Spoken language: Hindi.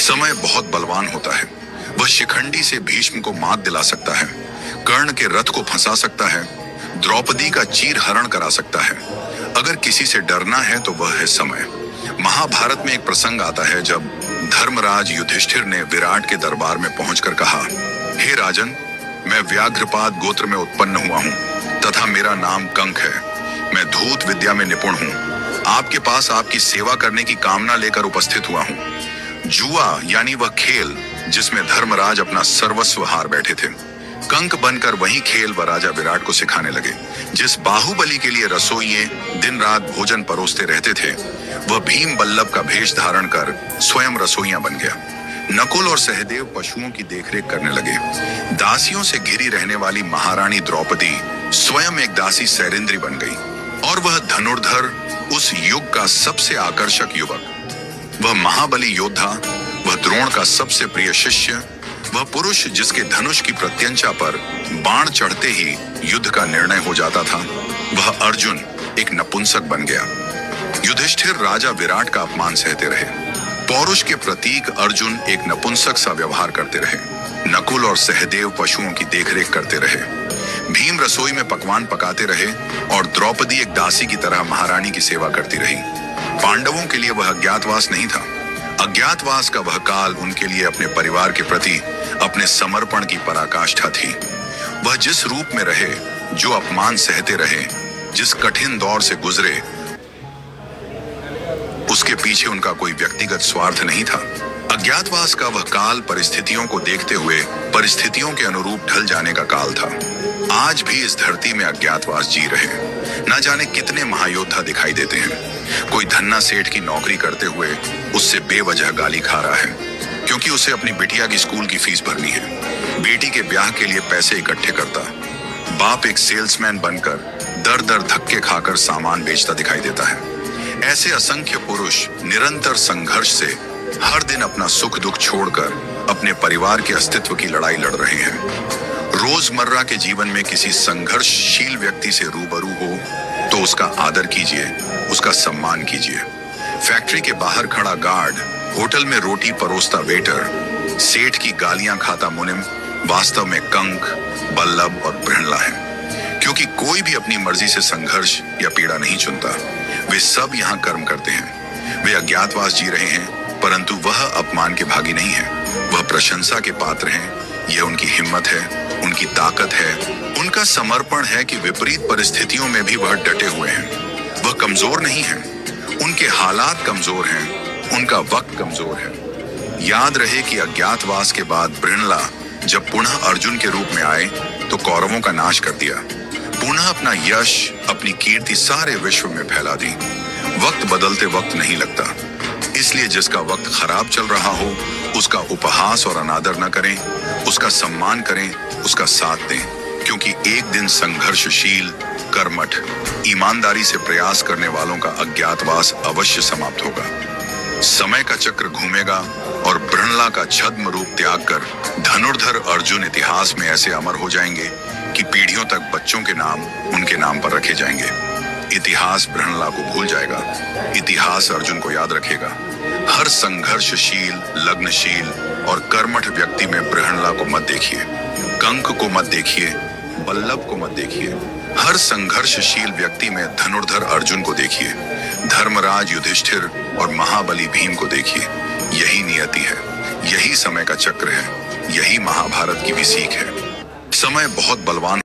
समय बहुत बलवान होता है। वह शिखंडी से भीष्म को मात दिला सकता है, कर्ण के रथ को फंसा सकता है, द्रौपदी का चीर हरण करा सकता है। अगर किसी से डरना है तो वह है समय। महाभारत में एक प्रसंग आता है जब धर्मराज युधिष्ठिर ने विराट के दरबार में पहुंचकर कहा, हे राजन, मैं व्याघ्रपाद गोत्र में उत्पन्न हुआ हूँ तथा मेरा नाम कंक है। मैं धूत विद्या में निपुण हूँ। आपके पास आपकी सेवा करने की कामना लेकर उपस्थित हुआ हूँ। जुआ यानी वह खेल जिसमें धर्मराज अपना सर्वस्व हार बैठे थे, कंक बनकर वही खेल वह राजा विराट को सिखाने लगे। जिस बाहुबली के लिए रसोइये दिन रात भोजन परोसते रहते थे, वह भीम बल्लभ का भेष धारण कर स्वयं रसोइया बन गया। नकुल और सहदेव पशुओं की देखरेख करने लगे। दासियों से घिरी रहने वाली महारानी द्रौपदी स्वयं एक दासी सैरिंद्री बन गई और वह धनुर्धर, उस युग का सबसे आकर्षक युवक, वह महाबली योद्धा, वह द्रोण का सबसे प्रिय शिष्य, वह पुरुष जिसके धनुष की प्रत्यंचा पर बाण चढ़ते ही युद्ध का निर्णय हो जाता था, वह अर्जुन एक नपुंसक बन गया। युधिष्ठिर राजा विराट का अपमान सहते रहे। पौरुष के प्रतीक अर्जुन एक नपुंसक सा व्यवहार करते रहे। नकुल और सहदेव पशुओं की देखरेख करते रहे। भीम रसोई में पकवान पकाते रहे और द्रौपदी एक दासी की तरह महारानी की सेवा करती रही। पांडवों के लिए वह अज्ञातवास नहीं था। अज्ञातवास का वह काल उनके लिए अपने परिवार के प्रति अपने समर्पण की पराकाष्ठा थी। वह जिस रूप में रहे, जो अपमान सहते रहे, जिस कठिन दौर से गुजरे, उसके पीछे उनका कोई व्यक्तिगत स्वार्थ नहीं था। अज्ञातवास का वह काल परिस्थितियों को देखते हुए परिस्थितियों के अनुरूप ढल जाने का काल था। आज भी इस धरती में अज्ञातवास जी रहे। न जाने कितने महायोद्धा दिखाई देते हैं। कोई धन्ना सेठ की नौकरी करते हुए उससे बेवजह गाली खा रहा है क्योंकि उसे अपनी बिटिया की स्कूल की फीस भरनी है। बेटी के ब्याह के लिए पैसे इकट्ठे करता। बाप एक सेल्समैन बनकर दर दर धक्के खाकर सामान बेचता दिखाई देता है। ऐसे असंख्य पुरुष निरंतर संघर्ष से हर दिन अपना सुख दुख छोड़कर अपने परिवार के अस्तित्व की लड़ाई लड़ रहे हैं। रोजमर्रा के जीवन में किसी संघर्षशील व्यक्ति से रूबरू हो तो उसका आदर कीजिए, उसका सम्मान कीजिए। फैक्ट्री के बाहर खड़ा गार्ड, होटल में रोटी परोसता वेटर, सेठ की गालियां खाता मुनिम वास्तव में कंक, बल्लभ और बृहणला है। क्योंकि कोई भी अपनी मर्जी से संघर्ष या पीड़ा नहीं चुनता। वे सब यहाँ कर्म करते हैं। वे अज्ञातवास जी रहे हैं, परंतु वह अपमान के भागी नहीं है। वह प्रशंसा के पात्र हैं। यह उनकी हिम्मत है, उनकी ताकत है, उनका समर्पण है कि विपरीत परिस्थितियों में भी वह डटे हुए हैं। वह कमजोर नहीं है, उनके हालात कमजोर हैं, उनका वक्त कमजोर है। याद रहे कि अज्ञातवास के बाद बृहणला जब पुनः अर्जुन के रूप में आए तो कौरवों का नाश कर दिया। पुनः अपना यश, अपनी कीर्ति सारे विश्व में फैला दी। वक्त बदलते वक्त नहीं लगता, इसलिए जिसका वक्त खराब चल रहा हो उसका उपहास और अनादर न करें, उसका सम्मान करें, उसका साथ दें। क्योंकि एक दिन संघर्षशील, कर्मठ, ईमानदारी से प्रयास करने वालों का अज्ञातवास अवश्य समाप्त होगा। समय का चक्र घूमेगा और बृहणला का छद्म रूप त्याग कर धनुर्धर अर्जुन इतिहास में ऐसे अमर हो जाएंगे कि पीढ़ियों तक बच्चों के नाम उनके नाम पर रखे जाएंगे। इतिहास बृहणला को भूल जाएगा, इतिहास अर्जुन को याद रखेगा। हर संघर्षशील, लग्नशील और कर्मठ व्यक्ति में बृहणला को मत देखिए, कंक को मत देखिए, बल्लभ को मत देखिए। हर संघर्षशील व्यक्ति में धनुर्धर अर्जुन को देखिए, धर्मराज युधिष्ठिर और महाबली भीम को देखिए। यही नियति है, यही समय का चक्र है, यही महाभारत की भी सीख है। समय बहुत बलवान